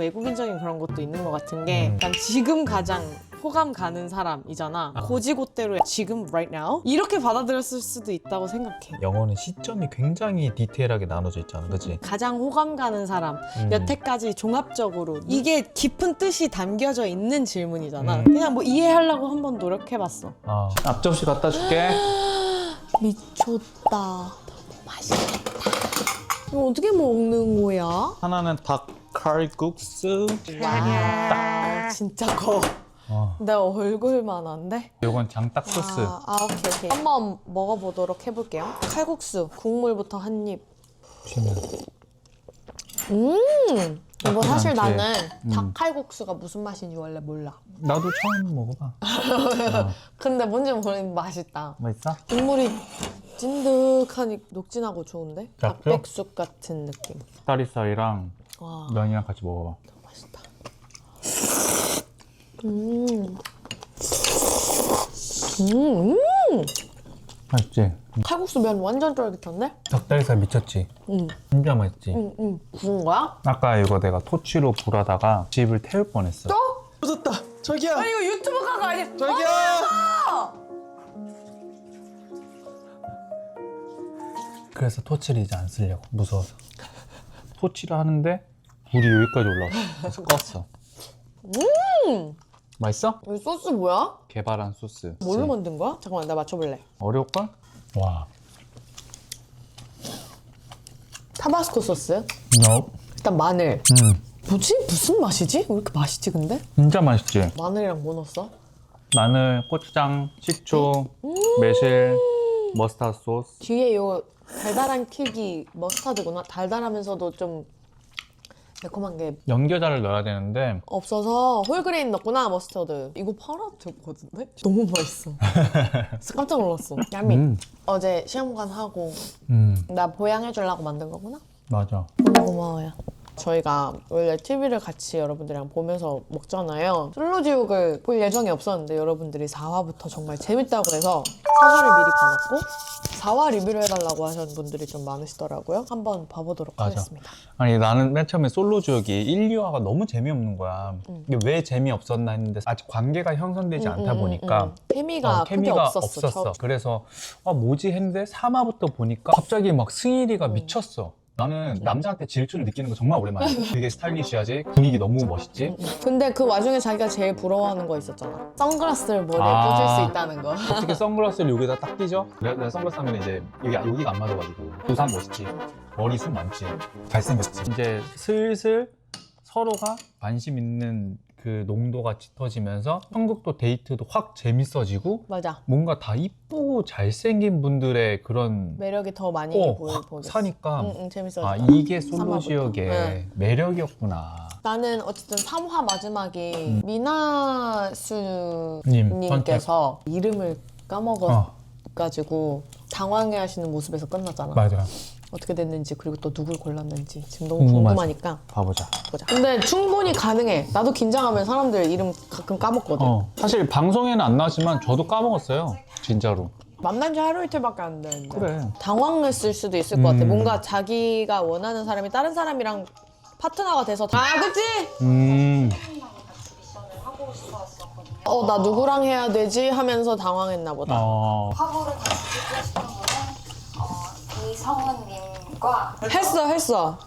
외국인적인 그런 것도 있는 것 같은 게 약간 지금 가장 호감 가는 사람이잖아. 고지고대로 지금 right now 이렇게 받아들였을 수도 있다고 생각해. 영어는 시점이 굉장히 디테일하게 나눠져 있잖아, 그치? 가장 호감 가는 사람, 여태까지 종합적으로 이게 깊은 뜻이 담겨져 있는 질문이잖아. 그냥 뭐 이해하려고 한번 노력해봤어. 앞접시 갖다 줄게. 미쳤다. 너무 맛있겠다. 이거 어떻게 먹는 거야? 하나는 닭 칼국수. 와, 진짜 커. 내 얼굴만한데? 요건 장딱 소스. 오케이. 한번 먹어보도록 해볼게요. 칼국수, 국물부터 한 입. 보시면. 이거 사실 않지. 나는 닭칼국수가 무슨 맛인지 원래 몰라. 나도 처음 먹어봐. 근데 뭔지 모르겠는데 맛있다. 맛있어? 국물이 찐득하니 녹진하고 좋은데? 짭죠? 닭백숙 같은 느낌. 다리살이랑 와, 면이랑 같이 먹어봐. 맛있다. 맛있지? 칼국수 면 완전 쫄깃한데? 닭다리살 미쳤지? 진짜 맛있지? 구운 거야? 아까 이거 내가 토치로 불하다가 집을 태울 뻔했어. 또? 터졌다! 저기야! 아니 이거 유튜브 가가 아니야? 저기야! 그래서 토치를 이제 안 쓰려고, 무서워서. 토치를 하는데 불이 여기까지 올라왔어. 그래서 껐어. 맛있어? 이 소스 뭐야? 개발한 소스. 뭘로 만든 거야? 잠깐만 나 맞춰볼래. 어려울걸? 와. 타바스코 소스? No. 일단 마늘. 뭐지? 무슨 맛이지? 왜 이렇게 맛있지 근데? 진짜 맛있지? 마늘이랑 뭐 넣었어? 마늘, 고추장, 식초, 매실, 머스타드 소스. 뒤에 요 달달한 킥이 머스타드구나. 달달하면서도 좀 매콤한 게 연겨자를 넣어야 되는데 없어서 홀그레인 넣었구나. 머스타드. 이거 팔아도 될 것 같은데? 너무 맛있어. 깜짝 놀랐어. 야미. 어제 시험관 하고 나 보양해주려고 만든 거구나? 맞아. 너무 고마워요. 저희가 원래 TV를 같이 여러분들이랑 보면서 먹잖아요. 솔로지옥을 볼 예정이 없었는데 여러분들이 4화부터 정말 재밌다고 해서 사설을 미리 봐놨고 4화 리뷰를 해달라고 하시는 분들이 좀 많으시더라고요. 한번 봐보도록 맞아. 하겠습니다. 아니 나는 맨 처음에 솔로 지옥이 1, 2화가 너무 재미없는 거야. 이게 왜 재미없었나 했는데 아직 관계가 형성되지 않다 보니까 케미가 크게 케미가 없었어. 그래서 뭐지 했는데 3화부터 보니까 갑자기 막 승일이가 미쳤어. 나는 남자한테 질투를 느끼는 거 정말 오랜만이야. 되게 스타일리시하지? 분위기 너무 멋있지? 근데 그 와중에 자기가 제일 부러워하는 거 있었잖아. 선글라스를 머리에 아. 꽂을 수 있다는 거. 어떻게 선글라스를 여기다 딱 끼죠? 내가 선글라스 하면 이제 여기가 안 맞아가지고 부산 멋있지? 머리 숱 많지? 잘생겼지? 이제 슬슬 서로가 관심 있는 그 농도가 짙어지면서 한국도 데이트도 확 재밌어지고 맞아. 뭔가 다 이쁘고 잘생긴 분들의 그런 매력이 더 많이 보이겠어. 확 사니까 재밌어졌다. 이게 솔로 3화부터. 지역의 네. 매력이었구나. 나는 어쨌든 3화 마지막이 미나수 님, 님께서 이름을 까먹어가지고 당황해하시는 모습에서 끝났잖아. 맞아. 어떻게 됐는지 그리고 또 누굴 골랐는지 지금 너무 궁금하지. 궁금하니까 봐보자. 보자. 근데 충분히 가능해. 나도 긴장하면 사람들 이름 가끔 까먹거든. 사실 방송에는 안 나왔지만 저도 까먹었어요. 진짜로. 만난 지 하루 이틀밖에 안 됐는데 그래. 당황했을 수도 있을 것 같아. 뭔가 자기가 원하는 사람이 다른 사람이랑 파트너가 돼서 그치? 나 누구랑 해야 되지? 하면서 당황했나 보다. 화보를 같이 찍으셨던 거는 이성은님과 했어.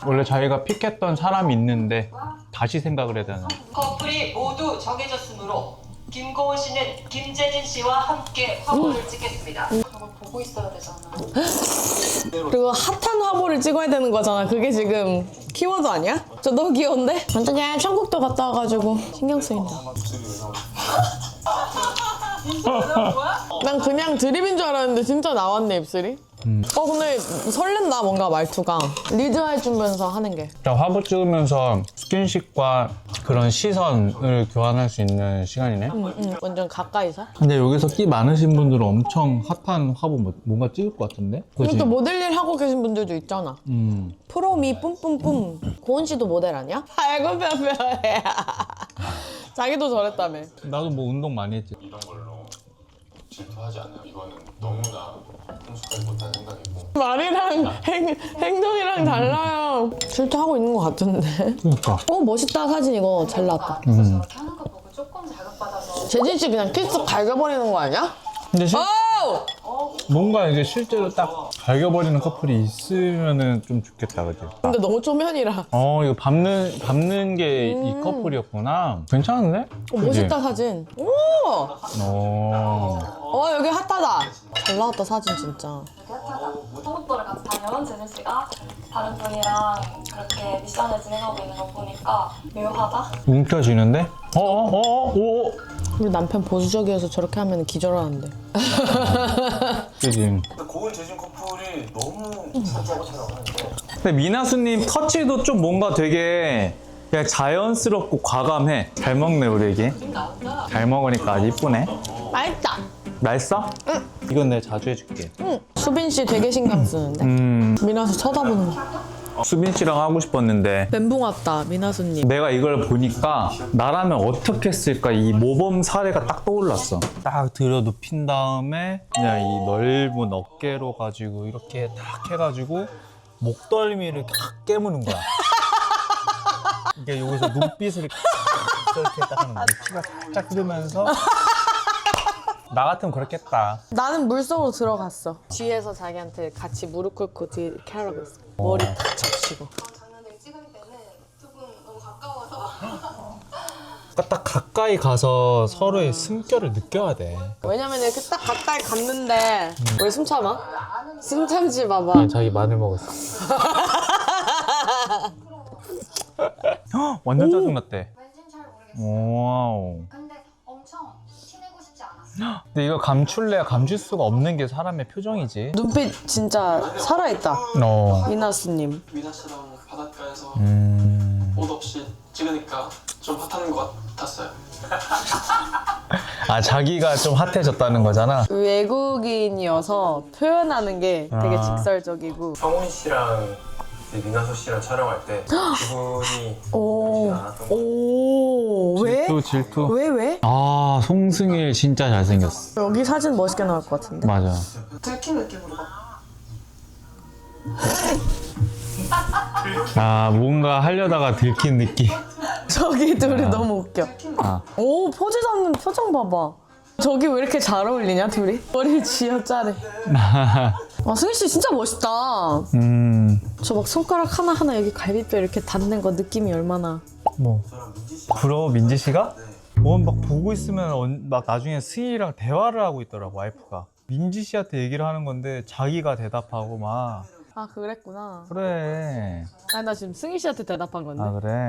원래 자기가 픽했던 사람이 있는데 다시 생각을 해야 되나? 커플이 모두 정해졌으므로 김고은 씨는 김재진 씨와 함께 화보를 찍겠습니다. 저걸 보고 있어야 되잖아. 그리고 핫한 화보를 찍어야 되는 거잖아. 그게 지금 키워드 아니야? 저 너무 귀여운데? 완전 천국도 갔다 와가지고 신경 쓰인다. 난 그냥 드립인 줄 알았는데 진짜 나왔네 입술이. 근데 설렌다 뭔가 말투가. 리드해주면서 하는 게. 자, 화보 찍으면서 스킨십과 그런 시선을 교환할 수 있는 시간이네. 완전 가까이서. 근데 여기서 끼 많으신 분들은 엄청 핫한 화보 뭔가 찍을 것 같은데? 그리고 그치? 또 모델 일 하고 계신 분들도 있잖아. 프로미 뿜뿜뿜. 고은 씨도 모델 아니야? 아이고 뼈뼈해. 자기도 저랬다며. 나도 뭐 운동 많이 했지. 질투하지 않아요. 이거는 너무나 성숙하지 못한 생각이고. 말이랑 행동이랑 달라요. 질투하고 있는 것 같은데. 그러니까. 멋있다 사진 이거 잘 나왔다. 그래서 저렇게 하는 거 보고 조금 자극받아서 재진 씨 그냥 키스 갈겨버리는 거 아니야? 근데 오! 뭔가 이제 실제로 딱 갈겨버리는 커플이 있으면은 좀 좋겠다, 그지? 근데 너무 초면이라. 이거 밟는 게 이 커플이었구나. 괜찮은데? 멋있다 사진. 오! 여기 핫하다. 잘 나왔다 사진 진짜. 이렇게 핫하다. 소속도를 같이 다녀온 재진 씨가 다른 분이랑 그렇게 미션을 진행하고 있는 거 보니까 묘하다. 움켜쥐는데? 오. 우리 남편 보수적이어서 저렇게 하면 기절하는데. 그지? 근데 고은 재진 커플이 너무 진짜로 촬영하는데. 근데 미나수님 터치도 좀 뭔가 되게 그냥 자연스럽고 과감해. 잘 먹네, 우리 애기. 잘 먹으니까 아주 이쁘네. 맛있다. 맛있어? 응. 이건 내가 자주 해줄게. 수빈 씨 되게 신경 쓰는데. 미나수 쳐다보는 거. 수빈 씨랑 하고 싶었는데 멘붕 왔다 미나수님. 내가 이걸 보니까 나라면 어떻게 했을까 이 모범 사례가 딱 떠올랐어. 딱 들어 눕힌 다음에 그냥 이 넓은 어깨로 가지고 이렇게 딱 해가지고 목덜미를 탁 깨무는 거야. 이게 여기서 눈빛을 이렇게 딱 하는 거야. 피가 살짝 흐르면서 나 같으면 그렇겠다. 나는 물속으로 들어갔어. 뒤에서 자기한테 같이 무릎 꿇고 뒤에 이렇게 하라고 했어. 머리 탁 적시고. 장면을 찍을 때는 조금 너무 가까워서 딱 가까이 가서 서로의 숨결을 느껴야 돼. 왜냐면 이렇게 딱 가까이 갔는데 왜 숨 참아? 숨 참지 봐봐. 자기 마늘 먹었어. 완전 짜증났대. 왠진 잘 모르겠어요. 와우. 근데 엄청 티내고 싶지 않았어요. 근데 이거 감출래야 감출 수가 없는 게 사람의 표정이지. 눈빛 진짜 살아있다. 미나수님. 미나 씨랑 바닷가에서 옷 없이 찍으니까 좀 핫한 것 같았어요. 아, 자기가 좀 핫해졌다는 거잖아. 외국인이어서 표현하는 게 되게 아. 직설적이고. 성훈 씨랑 미나수 씨랑 촬영할 때 기분이 오. 않았던 것 오. 왜? 질투. 왜? 아, 송승일 진짜 잘생겼어. 여기 사진 멋있게 나올 것 같은데. 맞아. 들킨 느낌으로 막 아, 뭔가 하려다가 들킨 느낌. 저기 둘이 너무 웃겨. 아, 오, 포즈 잡는 표정 봐봐. 저기 왜 이렇게 잘 어울리냐, 둘이? 머리 쥐어짜래. 아, 승희 씨 진짜 멋있다. 저 막 손가락 하나하나 여기 갈비뼈 이렇게 닿는 거 느낌이 얼마나. 뭐. 부러워, 민지 씨가? 막 보고 있으면 막 나중에 승희랑 대화를 하고 있더라고, 와이프가. 민지 씨한테 얘기를 하는 건데 자기가 대답하고 막. 아, 그랬구나. 그래. 아니, 나 지금 승희 씨한테 대답한 건데. 아, 그래.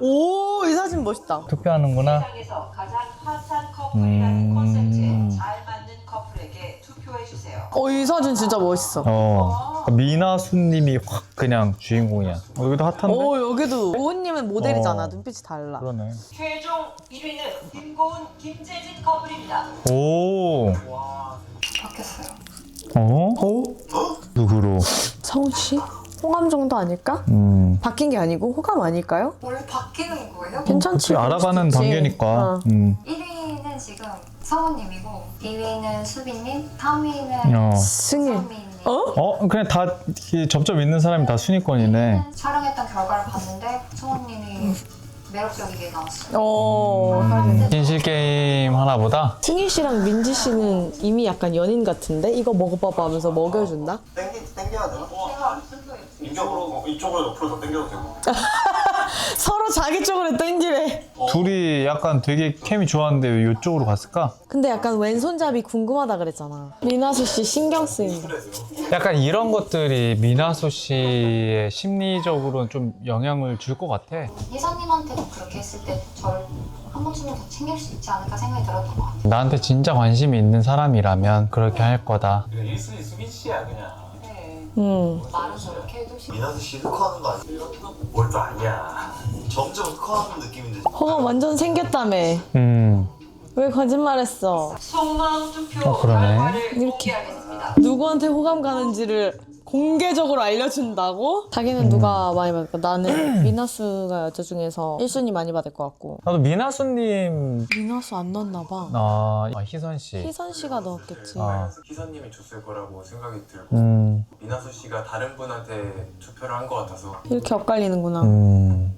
오, 이 사진 멋있다. 투표하는구나. 세상에서 가장 핫한 커플이라는 컨셉트에 잘 맞는 커플에게 투표해 주세요. 이 사진 진짜 멋있어. 미나수님이 확 그냥 주인공이야. 여기도 핫한데? 오, 여기도 오은님은 모델이잖아. 어. 눈빛이 달라. 그러네. 최종 1위는 김고은, 김재진 커플입니다. 오. 바뀌었어요. 누구로? 성훈 씨? 호감 정도 아닐까? 바뀐 게 아니고 호감 아닐까요? 원래 바뀌는 거예요? 괜찮지. 그치, 알아가는 그럴 수도 있지. 단계니까. 1위는 지금 성우님이고 2위는 수빈님, 3위는 승희. 성민님. 그냥 다 접점 있는 사람이 다 순위권이네. 촬영했던 결과를 봤는데 성우님이 매력적이게 나왔어요. 진실 게임 하나보다? 승희 씨랑 민지 씨는 이미 약간 연인 같은데? 이거 먹어봐봐 하면서 먹여준다? 땡겨야 되나? 이쪽으로 옆으로 더 땡겨도 되고. 서로 자기 쪽으로 땡기래. 둘이 약간 되게 케미 좋았는데 왜 이쪽으로 갔을까? 근데 약간 왼손잡이 궁금하다 그랬잖아. 미나수 씨 신경 쓰인다. 약간 이런 것들이 미나수 씨의 심리적으로는 좀 영향을 줄 것 같아. 예선님한테도 그렇게 했을 때 저를 한 번쯤은 더 챙길 수 있지 않을까 생각이 들었던 것 같아요. 나한테 진짜 관심이 있는 사람이라면 그렇게 할 거다. 1순위 수빈 씨야 그냥. 말은 저렇게 해도 미나스 씨 흑화하는 거 아니야? 뭘 또 아니야. 점점 흑화하는 느낌인데. 호감 완전 생겼다며. 왜 거짓말했어? 속마음 투표 그러네. 결과를 공개하겠습니다. 누구한테 호감 가는지를 공개적으로 알려준다고? 자기는 누가 많이 받을까? 나는 미나수가 여자 중에서 1순위 많이 받을 것 같고. 나도 미나수님. 미나수 안 넣었나 봐. 희선 씨. 희선 씨가 넣었겠지. 희선님이 줬을 거라고 생각이 들고 미나수 씨가 다른 분한테 투표를 한 것 같아서. 이렇게 엇갈리는구나.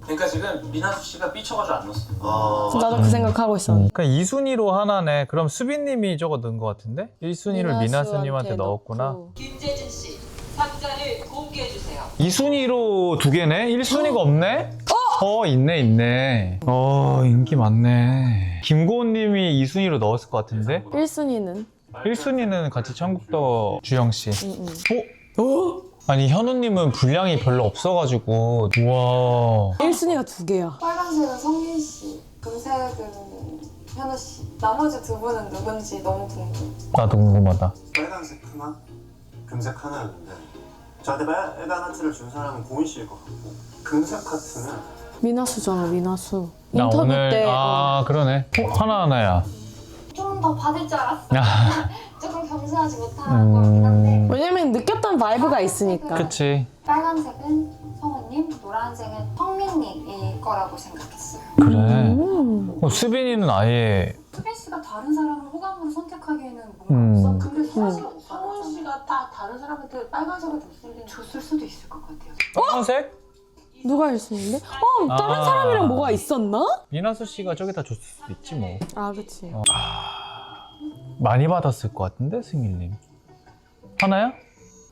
그러니까 지금 미나수 씨가 삐쳐가지고 안 넣었어. 나도 그 생각하고 있었는데. 그냥 2순위로 하나네. 그럼 수빈님이 저거 넣은 것 같은데? 1순위를 미나수님한테 넣었구나. 넣고. 김재진 씨, 상자를 공개해 주세요. 2순위로 두 개네? 1순위가 없네? 있네. 인기 많네. 김고은님이 2순위로 넣었을 것 같은데? 1순위는? 1순위는 같이 천국도 주영씨. 아니, 현우님은 분량이 별로 없어가지고. 우와. 1순위가 두 개야. 빨간색은 성민 씨, 금색은 현우 씨. 나머지 두 분은 누군지 너무 궁금해. 나도 궁금하다. 빨간색 하나, 금색 하나였는데 저한테 빨간 하트를 준 사람은 고은 씨일 것 같고 금색 하트는 미나수잖아, 미나수. 나 인터뷰 오늘, 때. 그러네. 하나하나야. 좀 더 받을 줄 알았어. 조금 겸손하지 못한 것 같긴 한데. 왜냐면 느꼈던 바이브가 있으니까. 그치. 빨간색은 성우님, 노란색은 성민님일 거라고 생각했어요. 그래. 수빈이는 아예. 수빈 씨가 다른 사람을 호감으로 선택하기에는 뭔가 없어. 근데 사실 성훈 씨가 딱 다른 사람한테 빨간색을 줬을 수도 있을 것 같아요. 빨간색? 누가 1순위인데? 다른 아. 사람이랑 뭐가 있었나? 미나수 씨가 저기다 줬을 수도 있지 뭐. 아, 그치. 많이 받았을 것 같은데, 승일님. 하나야?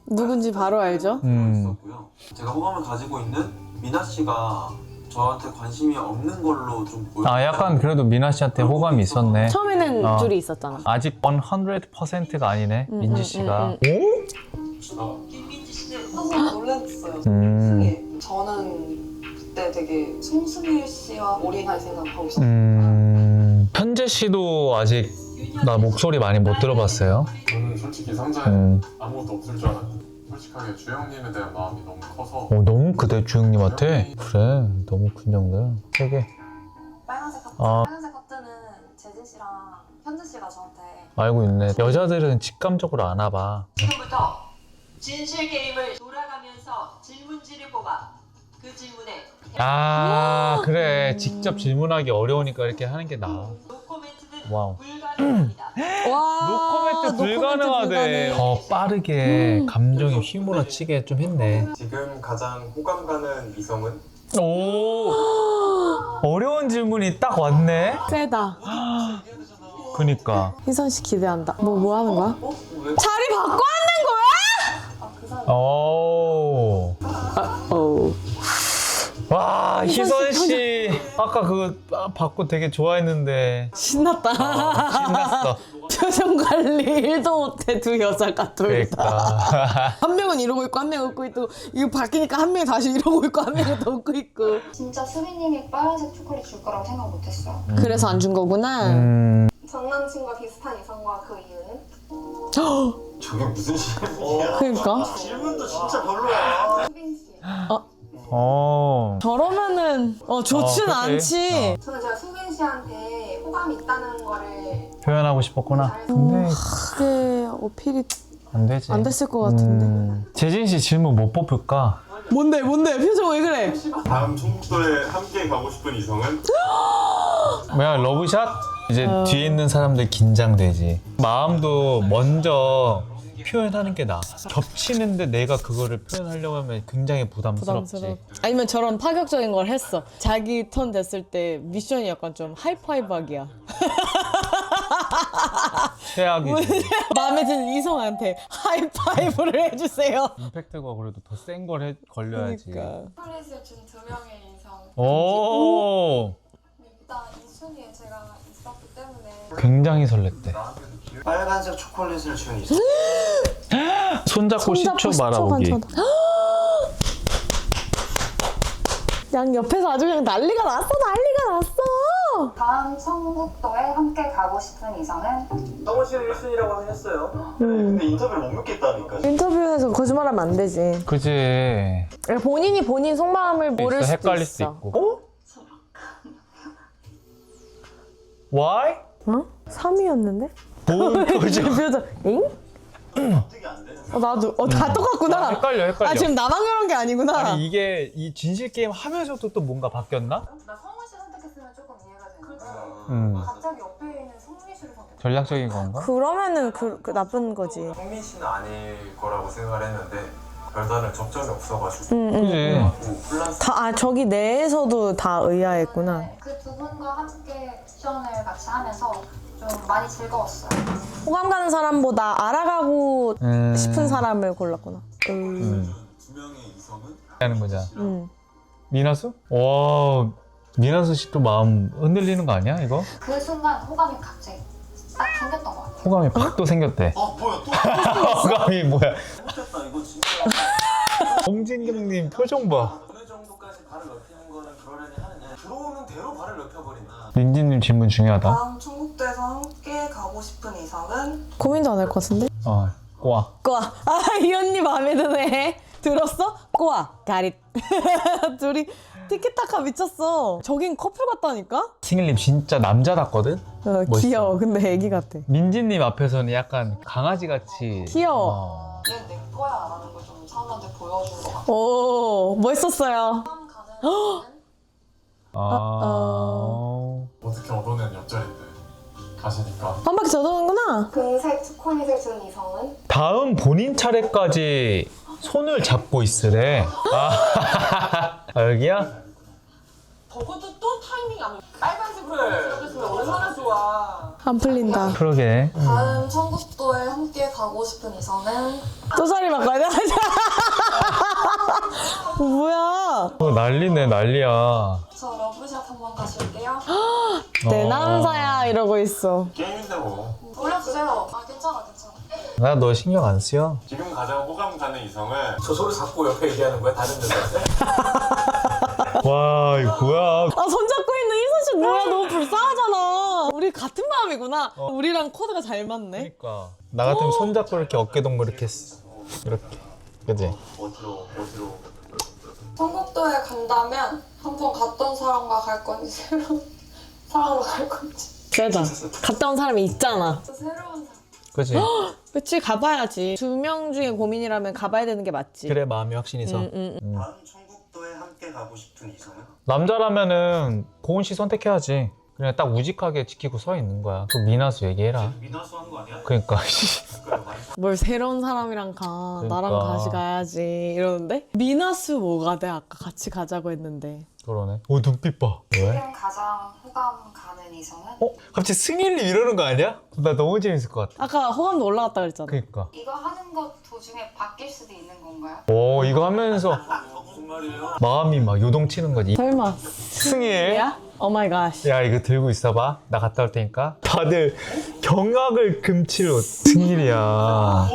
누군지 바로 알죠? 있었고요. 제가 호감을 가지고 있는 미나 씨가 저한테 관심이 없는 걸로 좀 보여요. 약간 그래도 미나 씨한테 호감이 있었네. 처음에는 둘이 있었잖아. 아직 100%가 아니네, 민지 씨가. 김민지 씨는 항상 놀랐어요. 오? 승희. 저는 그때 되게 송승일 씨와 올인할 생각하고 있었어요. 현재 씨도 아직 나 목소리 많이 못 들어봤어요. 저는 솔직히 상자에 아무것도 없을 줄 알았는데 솔직하게 주영님에 대한 마음이 너무 커서 너무 그대 주영님한테? 그래, 너무 긍정돼. 3개. 빨간색 하트. 아. 빨간색 하트는 재진 씨랑 현재 씨가 저한테 알고 있네. 여자들은 직감적으로 아나 봐. 지금부터 진실 게임을 돌아가면서 질문지를 뽑아 그 질문에 그래. 직접 질문하기 어려우니까 이렇게 하는 게 나아. 노코멘트는 와우. 불가능합니다. 노코멘트 불가능하대. 더 빠르게 감정이 휘몰아치게 좀 했네. 지금 가장 호감 가는 이성은? 오, 어려운 질문이 딱 왔네. 세다. 그니까. 희선 씨 기대한다. 뭐 하는 거야? 왜? 자리 바꿔 앉는 거야? 오. 와, 희선 씨. 아까 그거 받고 되게 좋아했는데. 신났다. 신났어. 표정 관리 1도 못해, 두 여자가 둘 다. 그러니까. 한 명은 이러고 있고, 한 명은 웃고 있고, 이거 바뀌니까 한 명이 다시 이러고 있고, 한 명은 더 웃고 있고. 진짜 수빈님이 빨간색 초콜릿 줄 거라고 생각 못했어요. 그래서 안 준 거구나. 전 남친과 비슷한 이성과 그 이유는? 저게 무슨 질문이야. 그러니까. 질문도 진짜 별로야. 수빈 씨. 저러면은 좋진 그치. 않지. 저는 제가 수빈 씨한테 호감이 있다는 거를 표현하고 싶었구나. 잘 근데 그게 어필이 안 되지. 안 됐을 것 같은데. 재진 씨 질문 못 뽑을까? 뭔데? 표정 왜 그래? 다음 청국도에 함께 가고 싶은 이성은? 뭐야, 러브샷? 이제 뒤에 있는 사람들 긴장되지. 마음도 먼저 표현하는 게 나아. 겹치는데 내가 그거를 표현하려고 하면 굉장히 부담스럽지. 아니면 저런 파격적인 걸 했어. 자기 턴 됐을 때 미션이 약간 좀 하이파이브하기야. 최악이지. 마음에 드는 이성한테 하이파이브를 해주세요. 임팩트가 그래도 더 센 걸 걸려야지. 그러니까. 초콜릿을 준 두 명의 이성. 오, 일단 이 순위에 제가 있었기 때문에 굉장히 설렜대. 빨간색 초콜릿을 준 이성. 손잡고 10초 말아보기. 양 옆에서 아주 그냥 난리가 났어. 다음 청국도에 함께 가고 싶은 이성은? 성훈 씨는 1순위라고 했어요. 근데 인터뷰를 못 믿겠다니까. 인터뷰에서 거짓말하면 안 되지. 그지. 본인이 본인 속마음을 모를 수도 헷갈릴 있어. 수도 있고. Why? 3위였는데? 오, 표정. 표정. 엥? 납득이 안 되는 나도 다 똑같구나. 헷갈려. 아 지금 나만 그런 게 아니구나. 아니 이게 이 진실 게임 하면서도 또 뭔가 바뀌었나? 나 성훈 씨 선택했으면 조금 이해가 되는데 갑자기 옆에 있는 성민 씨를 선택. 전략적인 건가? 그러면은 그 나쁜 거지. 성민 씨는 아닐 거라고 생각을 했는데 별다른 접점이 없어가지고 그지. 플러스 저기 내에서도 다 의아했구나. 그 두 분과 함께 미션을 같이 하면서 좀 많이 즐거웠어요. 호감 가는 사람보다 알아가고 싶은 사람을 골랐구나. 두 명의 이성은 하는 거잖아. 미나수? 와, 미나수 씨 또 마음 흔들리는 거 아니야 이거? 그 순간 호감이 갑자기 딱 생겼던 것 같아요. 호감이 팍 또 생겼대. 뭐야 또 호감이 뭐야? 못했다 이거 진짜. 홍진경님 표정 봐. 어느 정도까지 발을 넓히는 거는 그러려니 하느냐 들어오는 대로 발을 넓혀버린다. 민지님 질문 중요하다. 다음 천국도에서 함께 가고 싶은 이성은 고민도 안 할 것 같은데? 꼬아. 꼬아. 이 언니 마음에 드네. 들었어? 꼬아. 가릿. 둘이 티키타카 미쳤어. 저긴 커플 같다니까? 승일님 진짜 남자답거든? 멋있어. 귀여워. 근데 애기 같아. 민지님 앞에서는 약간 강아지 같이. 귀여워. 얘 내 거야 라는 걸 좀 사람한테 보여준 것 같아. 오, 멋있었어요. 호감 가는 어떻게 얻어낸 옆자리인데 가시니까 한 바퀴 더 도는구나. 금색 초콜릿을 준 이성은 다음 본인 차례까지 손을 잡고 있으래. 여기야? 적어도 또 타이밍이 안 빨간색으로 시작했으면 얼마나 좋아. 안 풀린다. 그러게. 다음 천국도에 함께 가고 싶은 이성은 또 자리 바꿔야 돼? 뭐야? 난리네, 난리야. 저 러브샷 한번 가실게요. 내 남자야 이러고 있어. 게임인데 뭐. 올려주세요. 괜찮아. 나 너 신경 안 쓰여? 지금 가장 호감 가는 이성은 저 소리 잡고 옆에 얘기하는 거야? 다른 데한테? 와, 이거 뭐야? 손잡고 있는 이선 씨 뭐야? 너무 불쌍하잖아. 우리 같은 마음이구나. 우리랑 코드가 잘 맞네. 그러니까. 나 같으면 손잡고 이렇게 어깨 동무 이렇게 이렇게. 그지? 어디로 천국도에 간다면 한 번 갔던 사람과 갈 건지 새로운 사람으로 갈 건지. 맞아. 갔다 온 사람이 있잖아. 또 새로운 사람. 그지? 그치, 가봐야지. 2명 중에 고민이라면 가봐야 되는 게 맞지. 그래, 마음이 확신이 서. 다음 천국도에 함께 가고 싶은 이성은? 남자라면은 고은 씨 선택해야지. 그냥 딱 우직하게 지키고 서 있는 거야. 그 미나수 얘기해라. 미나수 하는 거 아니야? 그러니까. 뭘 새로운 사람이랑 가. 나랑 그러니까. 같이 가야지. 이러는데? 미나스 뭐가 돼? 아까 같이 가자고 했는데. 그러네. 눈빛 봐. 왜? 지금 가장 호감 가는 이성은 갑자기 승일님 이러는 거 아니야? 나 너무 재밌을 것 같아. 아까 호감도 올라갔다 그랬잖아. 그러니까. 이거 하는 것 도중에 바뀔 수도 있는 건가요? 오, 이거 하면서 무슨 말이에요? 마음이 막 요동치는 거지. 설마. 승일. 야? 오 마이 갓. 야, 이거 들고 있어봐. 나 갔다 올 테니까. 다들 경악을 금치로 승일이야.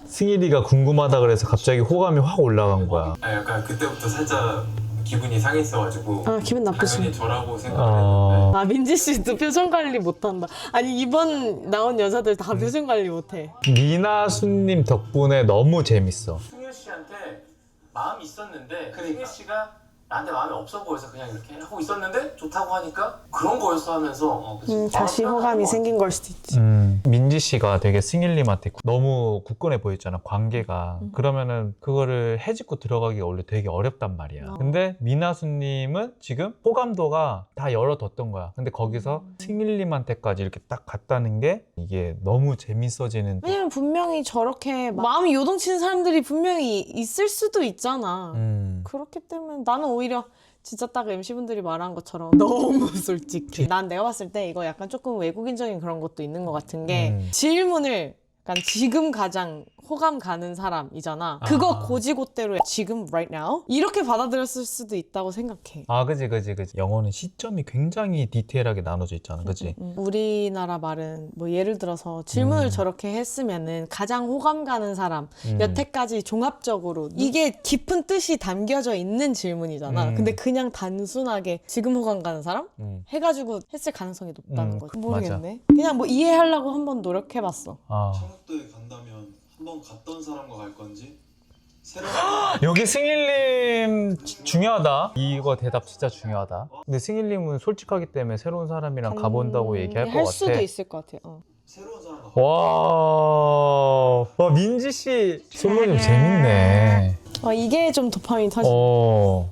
승일이가 궁금하다 그래서 갑자기 호감이 확 올라간 거야. 약간 그때부터 살짝 기분이 상했어가지고 기분 나쁘지. 당연히 저라고 생각을 했는데 민지 씨도 표정 관리 못한다. 아니 이번 나온 여자들 다 표정 관리 못해. 미나수님 덕분에 너무 재밌어. 승일 씨한테 마음이 있었는데 승일 씨가 나한테 마음이 없어 보여서 그냥 이렇게 하고 있었는데 좋다고 하니까 그런 거였어 하면서 그치? 다시 호감이 생긴 걸 수도 있지. 민지 씨가 되게 승일님한테 너무 굳건해 보였잖아, 관계가. 그러면은 그거를 해집고 들어가기가 원래 되게 어렵단 말이야. 근데 미나수님은 지금 호감도가 다 열어뒀던 거야. 근데 거기서 승일님한테까지 이렇게 딱 갔다는 게 이게 너무 재밌어지는. 왜냐면 분명히 저렇게 마음이 요동치는 사람들이 분명히 있을 수도 있잖아. 그렇기 때문에 나는 오히려 진짜 딱 MC분들이 말한 것처럼 너무 솔직히 난 내가 봤을 때 이거 약간 조금 외국인적인 그런 것도 있는 것 같은 게 질문을 약간 지금 가장 호감 가는 사람이잖아. 그거 고지고대로 지금 right now 이렇게 받아들였을 수도 있다고 생각해. 그지. 영어는 시점이 굉장히 디테일하게 나눠져 있잖아, 그지? 우리나라 말은 뭐 예를 들어서 질문을 저렇게 했으면은 가장 호감 가는 사람 여태까지 종합적으로 이게 깊은 뜻이 담겨져 있는 질문이잖아. 근데 그냥 단순하게 지금 호감 가는 사람 해가지고 했을 가능성이 높다는 거지. 모르겠네. 그냥 뭐 이해하려고 한번 노력해봤어. 천국도에 간다면 한 번 갔던 사람과 갈 건지 새로운 여기 승일님 중요하다. 이거 대답 진짜 중요하다. 근데 승일님은 솔직하기 때문에 새로운 사람이랑 가본다고 얘기할 것 할 같아. 수도 있을 것 같아. 새로운 사람 와, 민지 씨 솔로지옥 재밌네. 이게 좀 도파민 터지.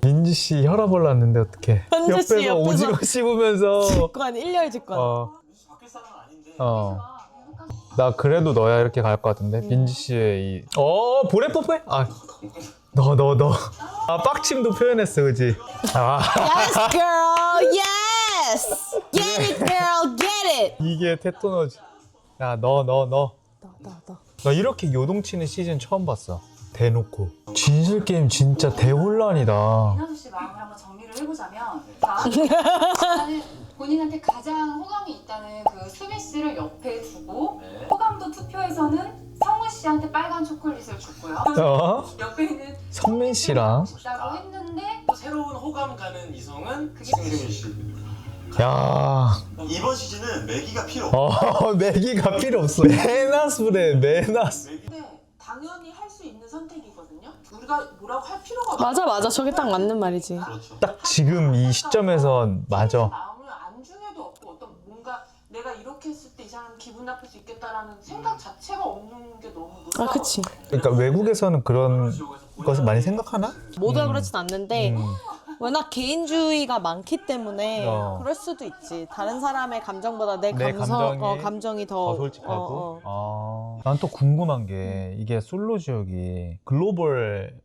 민지 씨 혈압 올랐는데 어떡해. 현재 씨 옆에서 옆에서 오징어 씹으면서. 직관, 일렬 직관. 바뀔 사람은 아닌데 나 그래도 너야 이렇게 갈 것 같은데. 민지 씨의 이. 볼에 뽀뽀해? 너. 빡침도 표현했어, 그지? Yes, girl. Yes. Get it, girl. Get it. 이게 테토너지. 야, 너. 나. 나 이렇게 요동치는 시즌 처음 봤어. 대놓고. 진실 게임 진짜 대혼란이다. 민아수 씨 마음을 한번 정리를 해보자면 일단은 본인한테 가장 호감이 있다는 그 수빈 씨를 옆에 두고 호감도 투표에서는 성우 씨한테 빨간 초콜릿을 줬고요. 옆에 있는 선민 씨랑. 줬다고 했는데 또 새로운 호감 가는 이성은 승민 씨. 야. 이번 시즌은 매기가 필요 없어. 매기가 필요 없어. 메나수래, 메나수. 근데 당연히 할 수 있는 선택이거든요. 우리가 뭐라고 할 필요가 맞아. 저게 딱 맞는 말이지. 그렇죠. 딱 지금 이 시점에선 맞아. 마음을 안중에도 없고 어떤 뭔가 내가 이렇게 했을 때 이 사람 기분 나쁠 수 있겠다라는 생각 자체가 없는 게 너무 무서워. 그치. 그러니까 외국에서는 그런 것을 많이 생각하나? 모두가 그렇진 않는데 워낙 개인주의가 많기 때문에 그럴 수도 있지. 다른 사람의 감정보다 내 내 감정이 더 솔직하고. 난 또 궁금한 게 이게 솔로지옥이 글로벌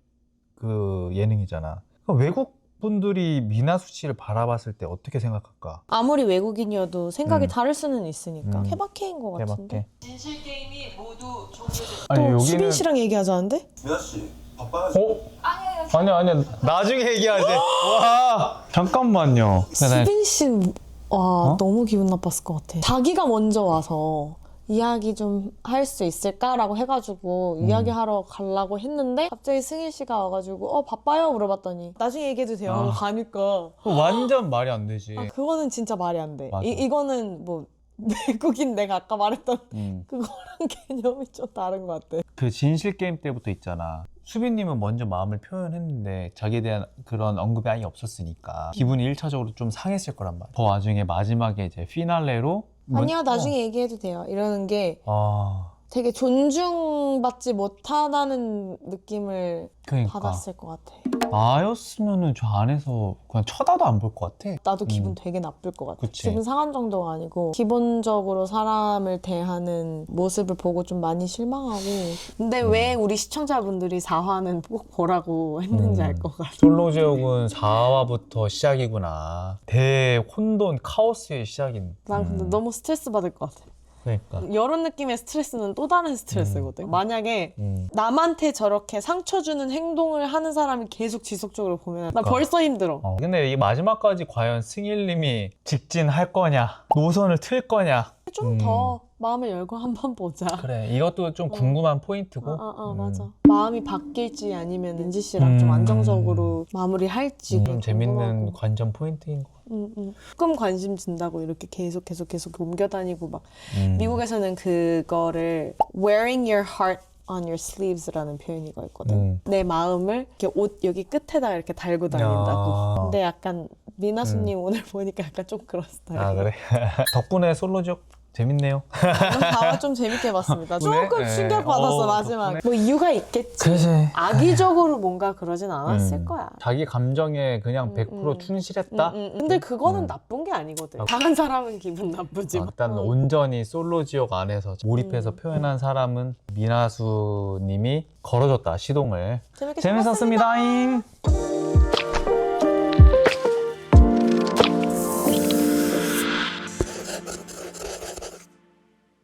그 예능이잖아. 그럼 외국 분들이 미나수 씨를 바라봤을 때 어떻게 생각할까? 아무리 외국인이어도 생각이 다를 수는 있으니까 케바케인 것 같은데. 진실 게임이 모두 종료됐습니다. 또 수빈 씨랑 얘기하자는데? 민아 씨 바빠야죠. 아니야. 나중에 얘기하지. 와, 잠깐만요. 수빈 씨는 너무 기분 나빴을 것 같아. 자기가 먼저 와서 이야기 좀 할 수 있을까라고 해가지고 이야기하러 가려고 했는데 갑자기 승일 씨가 와가지고 바빠요? 물어봤더니 나중에 얘기해도 돼요 하고 가니까 완전 말이 안 되지. 그거는 진짜 말이 안 돼. 맞아. 이거는 뭐 외국인 내가 아까 말했던 그거랑 개념이 좀 다른 것 같아. 그 진실 게임 때부터 있잖아. 수빈님은 먼저 마음을 표현했는데 자기에 대한 그런 언급이 아예 없었으니까 기분이 1차적으로 좀 상했을 거란 말이야. 그 와중에 마지막에 이제 피날레로 아니요 나중에 얘기해도 돼요 이러는 게 되게 존중받지 못하다는 느낌을 그러니까. 받았을 것 같아. 나였으면은 저 안에서 그냥 쳐다도 안 볼 것 같아. 나도 기분 되게 나쁠 것 같아. 그치. 기분 상한 정도가 아니고 기본적으로 사람을 대하는 모습을 보고 좀 많이 실망하고. 근데 왜 우리 시청자분들이 4화는 꼭 보라고 했는지 알 것 같아. 솔로지옥은 4화부터 시작이구나. 대혼돈 카오스의 시작인. 난 근데 너무 스트레스 받을 것 같아. 그러니까. 이런 느낌의 스트레스는 또 다른 스트레스거든. 만약에 남한테 저렇게 상처 주는 행동을 하는 사람이 계속 지속적으로 보면 나 벌써 힘들어. 근데 이 마지막까지 과연 승일님이 직진할 거냐, 노선을 틀 거냐. 좀 더 마음을 열고 한번 보자. 그래, 이것도 좀 궁금한 포인트고. 맞아. 마음이 바뀔지 아니면 은지 씨랑 좀 안정적으로 마무리할지. 좀 재밌는 관전 포인트인 것 같아. 조금 관심 준다고 이렇게 계속 옮겨 다니고 막 미국에서는 그거를 wearing your heart on your sleeves라는 표현이가 있거든. 내 마음을 이렇게 옷 여기 끝에다가 이렇게 달고 다닌다고. 근데 약간 미나수님 오늘 보니까 약간 좀 그런 스타일. 아, 그래? 덕분에 솔로지옥 재밌네요. 다와 좀 재밌게 봤습니다. 조금 충격받았어 마지막에. 뭐 이유가 있겠지. 그치. 악의적으로 뭔가 그러진 않았을 거야. 자기 감정에 그냥 100% 충실했다? 근데 그거는 나쁜 게 아니거든. 당한 사람은 기분 나쁘지. 일단 온전히 솔로지옥 안에서 몰입해서 표현한 사람은 미나수 님이 걸어줬다, 시동을. 재밌게 재밌었습니다잉.